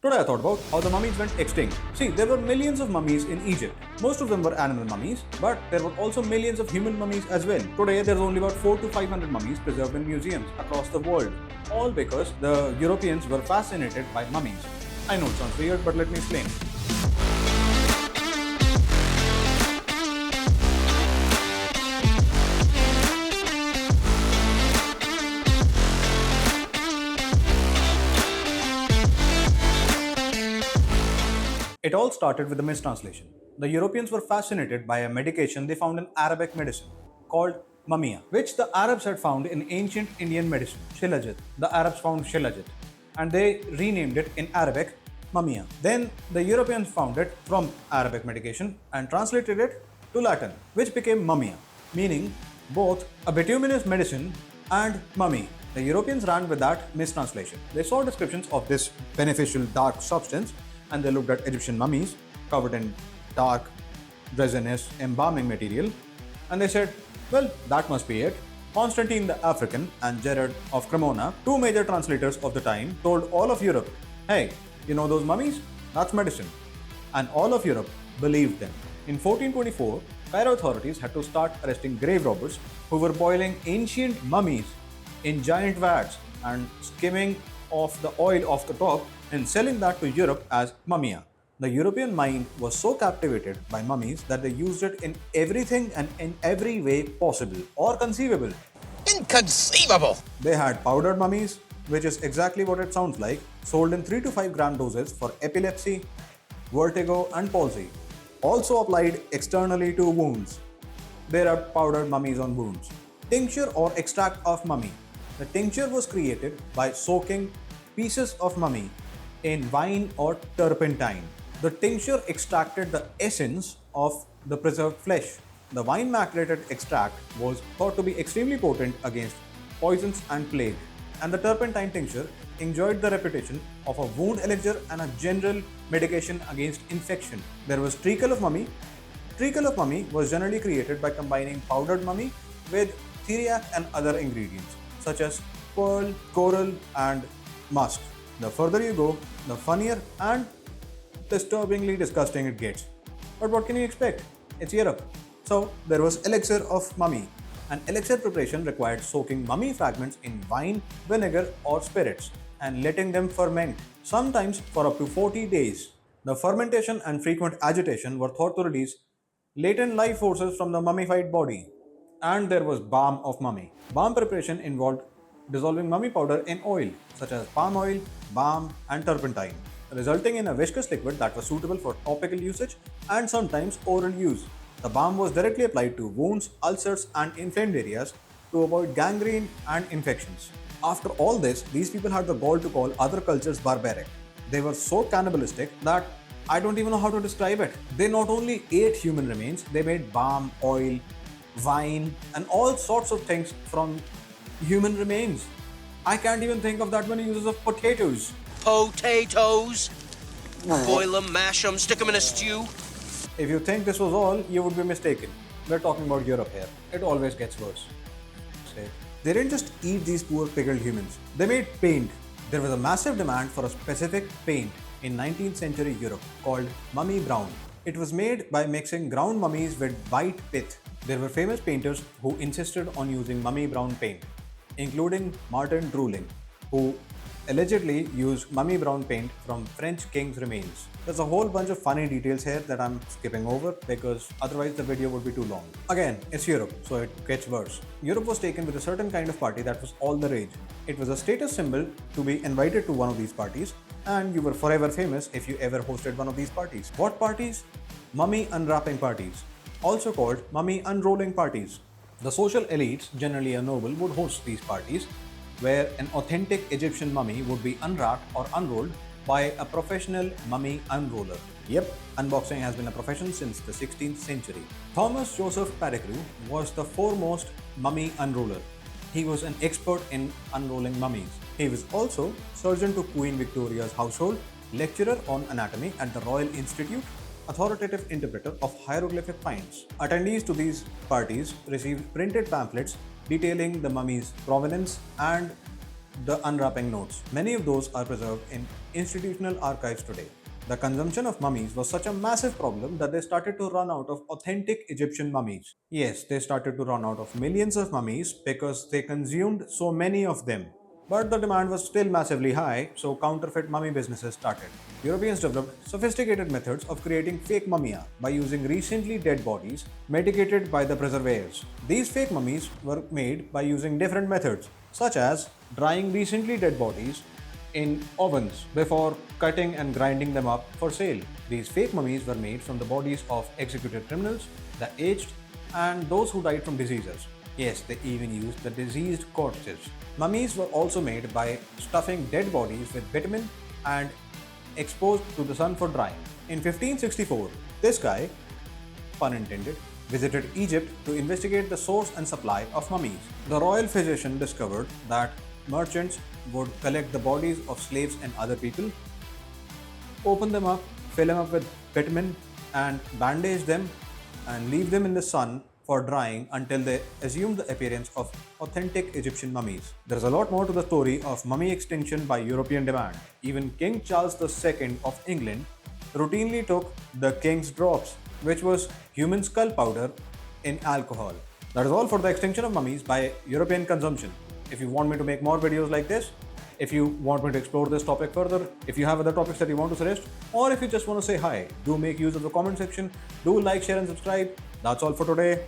Today I thought about how the mummies went extinct. See, there were millions of mummies in Egypt. Most of them were animal mummies, but there were also millions of human mummies as well. Today there's only about 4 to 500 mummies preserved in museums across the world. All because the Europeans were fascinated by mummies. I know it sounds weird, but let me explain. It all started with a mistranslation. The Europeans were fascinated by a medication they found in Arabic medicine called mumia, which the Arabs had found in ancient Indian medicine, shilajit. The Arabs found shilajit and they renamed it in Arabic mumia. Then the Europeans found it from Arabic medication and translated it to Latin, which became mumia, meaning both a bituminous medicine and mummy. The Europeans ran with that mistranslation. They saw descriptions of this beneficial dark substance and they looked at Egyptian mummies covered in dark, resinous, embalming material, and they said, well, that must be it. Constantine the African and Gerard of Cremona, two major translators of the time, told all of Europe, hey, you know those mummies? That's medicine. And all of Europe believed them. In 1424, Cairo authorities had to start arresting grave robbers who were boiling ancient mummies in giant vats and skimming off the oil off the top and selling that to Europe as mumia. The European mind was so captivated by mummies that they used it in everything and in every way possible or conceivable. Inconceivable! They had powdered mummies, which is exactly what it sounds like, sold in 3 to 5 gram doses for epilepsy, vertigo, and palsy. Also applied externally to wounds. There are powdered mummies on wounds. Tincture or extract of mummy. The tincture was created by soaking pieces of mummy in wine or turpentine. The tincture extracted the essence of the preserved flesh. The wine macerated extract was thought to be extremely potent against poisons and plague, and the turpentine tincture enjoyed the reputation of a wound elixir and a general medication against infection. There was treacle of mummy. Treacle of mummy was generally created by combining powdered mummy with theriac and other ingredients such as pearl, coral, and musk. The further you go, the funnier and disturbingly disgusting it gets. But what can you expect? It's Europe. So there was elixir of mummy. An elixir preparation required soaking mummy fragments in wine, vinegar, or spirits and letting them ferment, sometimes for up to 40 days. The fermentation and frequent agitation were thought to release latent life forces from the mummified body. And there was balm of mummy. Balm preparation involved dissolving mummy powder in oil, such as palm oil, balm, and turpentine, resulting in a viscous liquid that was suitable for topical usage and sometimes oral use. The balm was directly applied to wounds, ulcers, and inflamed areas to avoid gangrene and infections. After all this, these people had the gall to call other cultures barbaric. They were so cannibalistic that I don't even know how to describe it. They not only ate human remains, they made balm, oil, wine, and all sorts of things from human remains. I can't even think of that many uses of potatoes. Potatoes? Boil them, mash them, stick them in a stew. If you think this was all, you would be mistaken. We're talking about Europe here. It always gets worse. They didn't just eat these poor pickled humans. They made paint. There was a massive demand for a specific paint in 19th century Europe called mummy brown. It was made by mixing ground mummies with white pith. There were famous painters who insisted on using mummy brown paint, including Martin Druling, who allegedly used mummy brown paint from French king's remains. There's a whole bunch of funny details here that I'm skipping over because otherwise the video would be too long. Again, it's Europe, so it gets worse. Europe was taken with a certain kind of party that was all the rage. It was a status symbol to be invited to one of these parties, and you were forever famous if you ever hosted one of these parties. What parties? Mummy unwrapping parties, also called mummy unrolling parties. The social elites, generally a noble, would host these parties where an authentic Egyptian mummy would be unwrapped or unrolled by a professional mummy unroller. Yep, unboxing has been a profession since the 16th century. Thomas Joseph Paracru was the foremost mummy unroller. He was an expert in unrolling mummies. He was also surgeon to Queen Victoria's household, lecturer on anatomy at the Royal Institute, authoritative interpreter of hieroglyphic finds. Attendees to these parties received printed pamphlets detailing the mummy's provenance and the unwrapping notes. Many of those are preserved in institutional archives today. The consumption of mummies was such a massive problem that they started to run out of authentic Egyptian mummies. Yes, they started to run out of millions of mummies because they consumed so many of them. But the demand was still massively high, so counterfeit mummy businesses started. Europeans developed sophisticated methods of creating fake mumia by using recently dead bodies medicated by the preservatives. These fake mummies were made by using different methods, such as drying recently dead bodies in ovens before cutting and grinding them up for sale. These fake mummies were made from the bodies of executed criminals, the aged, and those who died from diseases. Yes, they even used the diseased corpses. Mummies were also made by stuffing dead bodies with bitumen and exposed to the sun for drying. In 1564, this guy, pun intended, visited Egypt to investigate the source and supply of mummies. The royal physician discovered that merchants would collect the bodies of slaves and other people, open them up, fill them up with bitumen, and bandage them and leave them in the sun for drying until they assumed the appearance of authentic Egyptian mummies. There is a lot more to the story of mummy extinction by European demand. Even King Charles II of England routinely took the king's drops, which was human skull powder in alcohol. That is all for the extinction of mummies by European consumption. If you want me to make more videos like this, if you want me to explore this topic further, if you have other topics that you want to suggest, or if you just want to say hi, do make use of the comment section. Do like, share, and subscribe. That's all for today.